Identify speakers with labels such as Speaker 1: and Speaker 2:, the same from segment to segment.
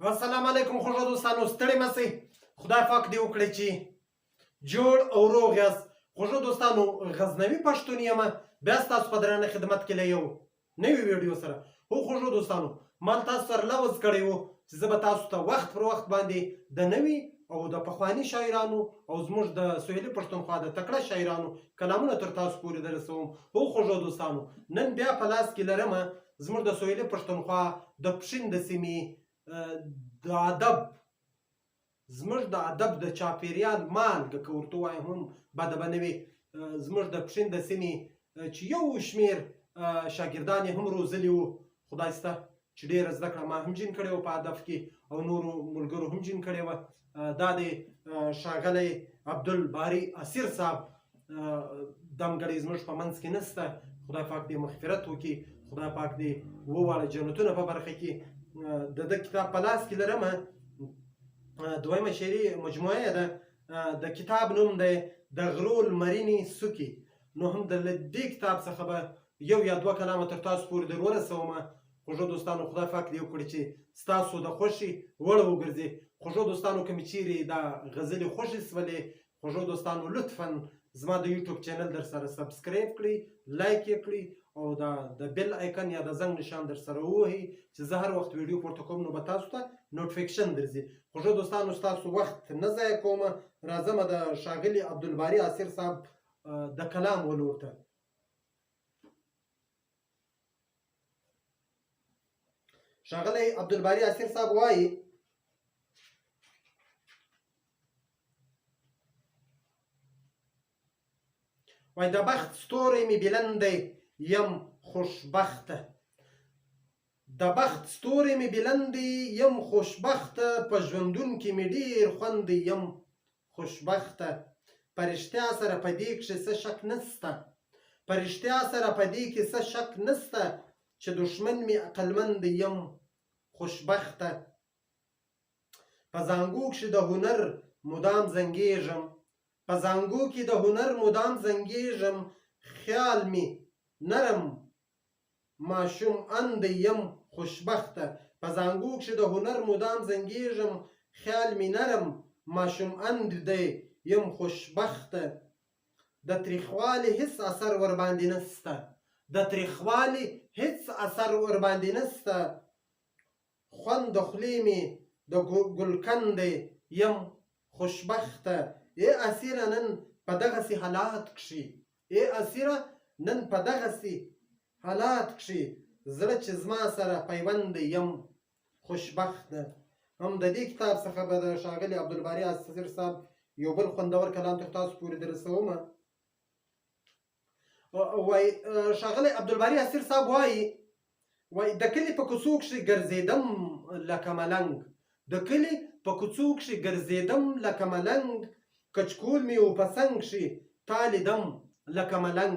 Speaker 1: السلام علیکم خوږو دوستانو، ستړي مه شئ. خدای پاک دې وکړي چې جوړ او روغ یاست. خوږو دوستانو، غزنوي پښتون یم، بیا ستاسو په درانه خدمت کې له یو نوي ویډیو سره. هو خوږو دوستانو، ما تاسو سره لوظ کړی و چې زه به تاسو ته وخت پر وخت باندې د نوي او د پخواني شاعرانو او زموږ د سویلي پښتونخوا د تکړه شاعرانو کلامونه تر تاسو پورې دررسوم. هو خوږو دوستانو، نن بیا په لاس کې لرمه زموږ د سویلي پښتونخوا د پښین د سیمې د ادب، زموږ د ادب د چاپیریال مالګه که ورته ووایم هم بده به نه وي. زموږ د پښین د سیمې چې یو شمېر شاګردان یې هم روزلي وو، خدای شته چې ډېره زده کړه ما هم جین کړې وه په ادب کې او نورو ملګرو هم جین کړې وه. دا د ښاغلی عبدالباري اسیر صاحب دمګړی زموږ په منځ کې نشته. خدای پاک دې مغفرت وکړي، خدای پاک دې وواړه جنتونه په برخه کې. د ده کتاب په لاس کې لرمه، دویمه شعري مجموعه ده. د کتاب نوم دی د غرو لمرینې څوکې. نو هم د دې کتاب څخه به یو یا دوه کلامه تر تاسو پورې در ورسومه. خوږو دوستانو، خدای پاک دې وکړي چې ستاسو د خوښې وړ وګرځي. خوږو دوستانو، که مې چیرې دا غزلې خوښې شولې، خوږو دوستانو لطفا زما د یوټیوب چینل در سره سبسکرایب کړئ، لایک یې کړئ او دا د بیل آیکن یا د زنګ نشان در سره ووهئ چې زه هر وخت ویډیو پورته کوم نو به تاسو ته نوټیفیکشن درځي. خوږو دوستانو، ستاسو وخت نه ضایع کومه، راځمه د ښاغلي عبدالباري اسیر صاحب د کلام ولور ته. ښاغلی عبدالباري اسیر صاحب وایي: وای د بخت ستوری مې بلندی یم خوشبخته، د بخت ستوری مې بلندی یم خوشبخته، په ژوندون کې مې ډېر خوندی یم خوشبخته. په رښتیا سره په دې کښې څه شک نسته، په رښتیا سره په دې کې څه شک نسته، چې دښمن مې عقلمندی یم خوشبخته. په زانګو کښې د هنر مدام زنګېږم، په زانګو کې د هنر مدام زنګېږم، خیال مې نرم ماشوم اندی یم خوشبخته. په زانګو کښې د هنر مدام زنګېږم، خیال مې نرم ماشوم اندی یم خوشبخته. د تریخوالي هېڅ اثر ورباندې نسته، د تریخوالي هېڅ اثر ورباندې نسته، خوند د خولې مې د ګلکندی یم خوشبخته. ای اسیره نن په دغسې حالات کښې، ای اسیره نن په دغسې حالات کښې، زړه چې زما سره پیوندی یم خوشبخته. هم د دې کتاب څخه به د ښاغلي عبدالباري اسیر صاحب یو بل خوندور کلام تر تاسو پورې دررسومه. وایي ښاغلی عبدالباري اسیر صاحب وایي: وایي د کلي په کوڅو کښې ګرځېدم لکه ملنګ، د کلي په کوڅو کښې ګرځېدم لکه ملنګ، کچکول مې و په څنګ کښې تالیدم لکه ملنګ،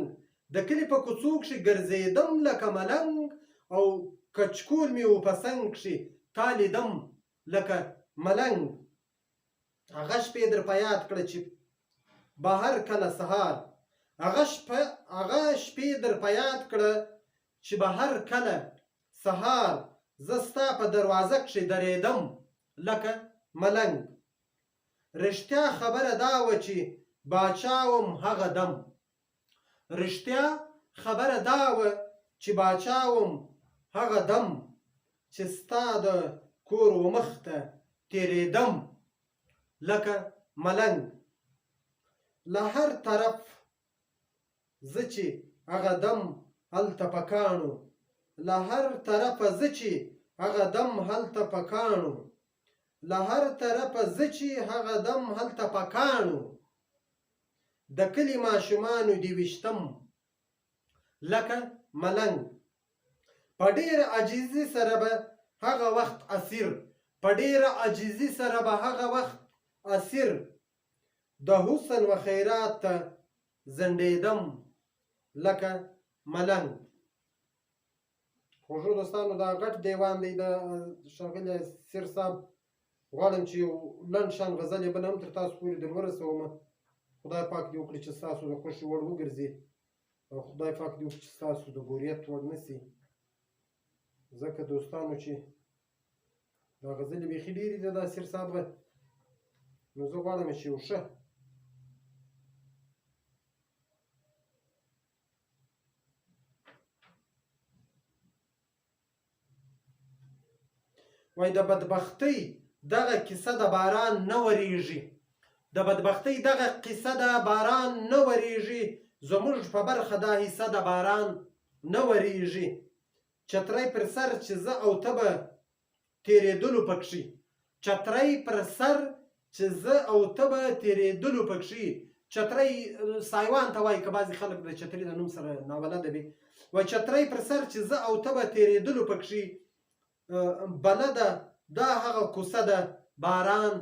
Speaker 1: د کلي په کوڅو کښې ګرځېدم لکه ملنګ او کچکول مې و په څنګ کښې تالیدم لکه ملنګ. هغه شپې در په یاد کړه چې بهر کله سهار، هغه شپې در په یاد کړه چې بهر کله سهار، زه ستا په دروازه کښې درېدم لکه ملنګ. رښتیا خبره دا وه چې باچا وم هغه دم، رښتیا خبره دا وه چې باچا وم هغه دم، چې ستا د کور و مخ ته تېرېدم لکه ملنګ. له هر طرف زه چې هغه دم هلته په کاڼو، له هر طرفه زه چې هغه دم هلته په کاڼو، له هر طرفه زه چې هغه دم هلته په کاڼو، د کلي ماشومانو دې ویشتم لکه ملنګ. په ډېره عاجزي سره به هغه وخت اسیر، په ډېره عاجزي سره به هغه وخت اسیر، د حسن و خیرات ته زنډېدم لکه ملنګ. خوږو دوستانو، دا غټ دیوان دی د ښاغلي اسیر صاحب. غواړم چې یو لنډ شان غزل یې بل هم تر تاسو پورې در ورسومه. خدای پاک دې وکړي چې ستاسو د خوښې وړ وګرځي او خدای پاک دې وکړي چې ستاسو د ګوریت وړ نه شي. ځکه دوستانو چې دا غزلې بیخي ډېرې دي د اسیر صاحب نو زه غواړم چې یو ښه وایي د بدبختۍ دغه کیسه د باران نه ورېږي د بدبختۍ دغه قصه د باران نه ورېږي زموږ په برخه دا حصه د باران نه ورېږي چترۍ پر سر چې زه او ته به تېرېدلو پکښې چترۍ پر سر چې زه او ته به تېرېدلو پکښې چترۍ سایوان ته وایي که بعضې خلک د چترۍ د نوم سره نابلده وي وایي چترۍ پر سر چې زه او ته به تېرېدلو پکښې بلده دا هغه کوڅه ده باران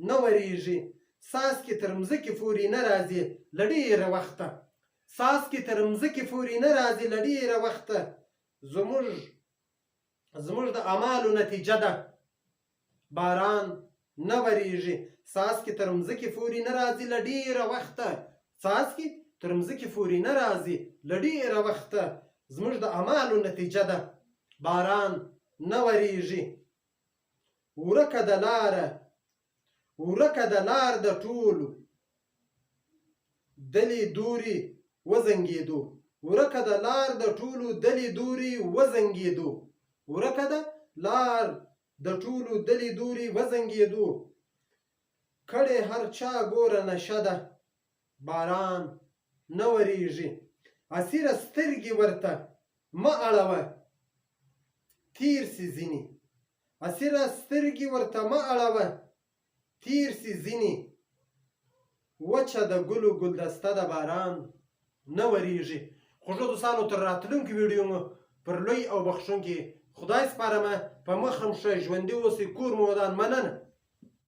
Speaker 1: نه ورېږي څاڅکي تر مځکې پورې نه راځي له ډېره وخته څاڅکي تر مځکې پورې نه راځي له ډېره وخته زموږ د اعمالو نتیجه ده باران نه ورېږي څاڅکي تر مځکې پورې نه راځي له ډېره وخته څاڅکي تر مځکې پورې نه راځي له ډېره وخته زموږ د اعمالو نتیجه ده باران نه ورېږي ورکه د لار د ټولو دلې دورې وزنګېدو ورکه د لار د ټولو دلې دورې وزنګېدو ورکه د لار د ټولو دلې دورې وزنګېدو کړې هر چا ګوره نشه ده باران نه ورېږي اسیره سترګې ورته مه اړوه تیر سي ځینې اسیره سترګې ورته مه اړوه تیر سي ځینې وچه د ګلو ګلدسته د باران نه ورېږي خوږو دوستانو تر راتلونکي ویډیو مو پر لوی او بخښونکي خدای سپارمه په مخ هم ښه ژوندي اوسئ کور مو ودان مننه